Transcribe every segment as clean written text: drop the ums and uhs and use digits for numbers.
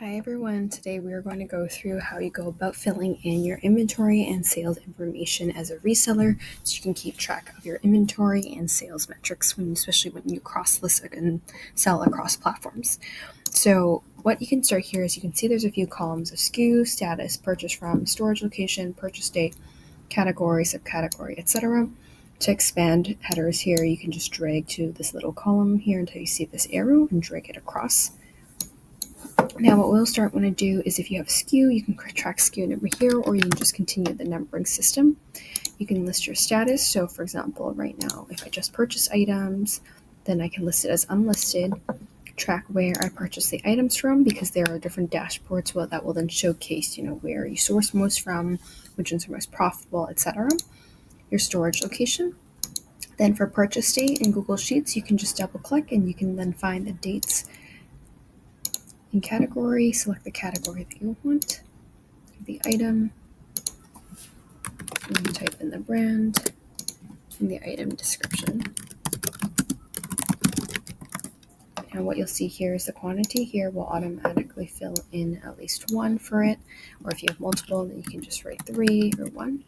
Hi everyone, today we are going to go through how you go about filling in your inventory and sales information as a reseller so you can keep track of your inventory and sales metrics, especially when you cross-list and sell across platforms. So what you can start here is you can see there's a few columns of SKU, status, purchase from, storage location, purchase date, category, subcategory, etc. To expand headers here, you can just drag to this little column here until you see this arrow and drag it across. Now what we'll start want to do is if you have SKU, you can track SKU number here, or you can just continue the numbering system. You can list your status. So for example, right now, if I just purchase items, then I can list it as unlisted, track where I purchased the items from, because there are different dashboards that will then showcase, where you source most from, which ones are most profitable, etc. Your storage location. Then for purchase date in Google Sheets, you can just double click and you can then find the dates in category, select the category that you want, the item, and you type in the brand and the item description. And what you'll see here is the quantity here will automatically fill in at least one for it, or if you have multiple, then you can just write 3 or 1.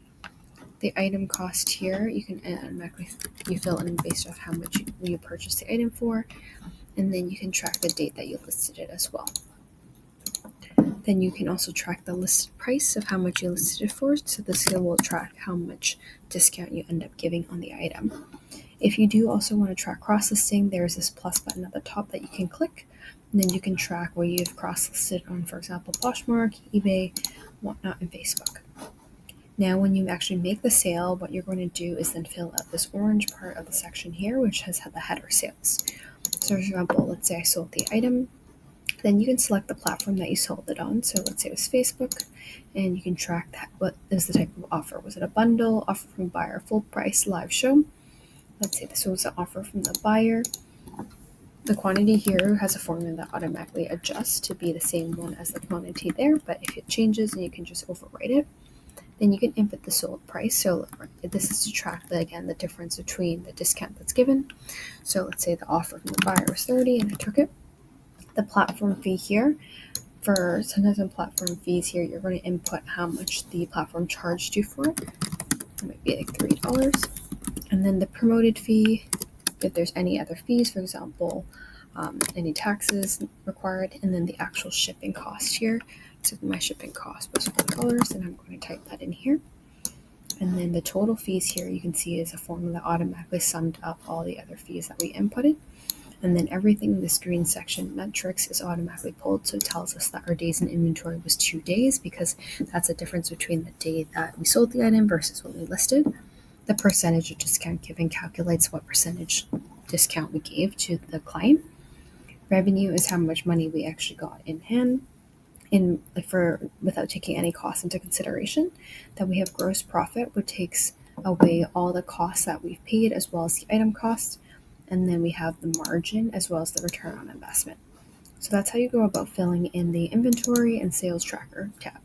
The item cost here, you can automatically fill in based off how much you purchased the item for, and then you can track the date that you listed it as well. Then you can also track the listed price of how much you listed it for, so this will track how much discount you end up giving on the item. If you do also want to track cross-listing, there's this plus button at the top that you can click, and then you can track where you've cross-listed on, for example, Poshmark, eBay, whatnot, and Facebook. Now, when you actually make the sale, what you're going to do is then fill out this orange part of the section here, which has the header sales. So for example, let's say I sold the item. Then you can select the platform that you sold it on. So let's say it was Facebook, and you can track that. What is the type of offer? Was it a bundle, offer from buyer, full price, live show? Let's say this was an offer from the buyer. The quantity here has a formula that automatically adjusts to be the same one as the quantity there, but if it changes, then you can just overwrite it. Then you can input the sold price. So this is to track the difference between the discount that's given. So let's say the offer from the buyer was 30 and I took it. The platform fee here, sometimes in platform fees here, you're going to input how much the platform charged you for it. It might be like $3. And then the promoted fee, if there's any other fees, for example, any taxes required, and then the actual shipping cost here. So my shipping cost was $4, and I'm going to type that in here. And then the total fees here, you can see is a formula that automatically summed up all the other fees that we inputted. And then everything in this green section, metrics, is automatically pulled. So it tells us that our days in inventory was 2 days, because that's the difference between the day that we sold the item versus when we listed. The percentage of discount given calculates what percentage discount we gave to the client. Revenue is how much money we actually got in hand, without taking any costs into consideration. Then we have gross profit, which takes away all the costs that we've paid as well as the item cost. And then we have the margin as well as the return on investment. So that's how you go about filling in the inventory and sales tracker tab.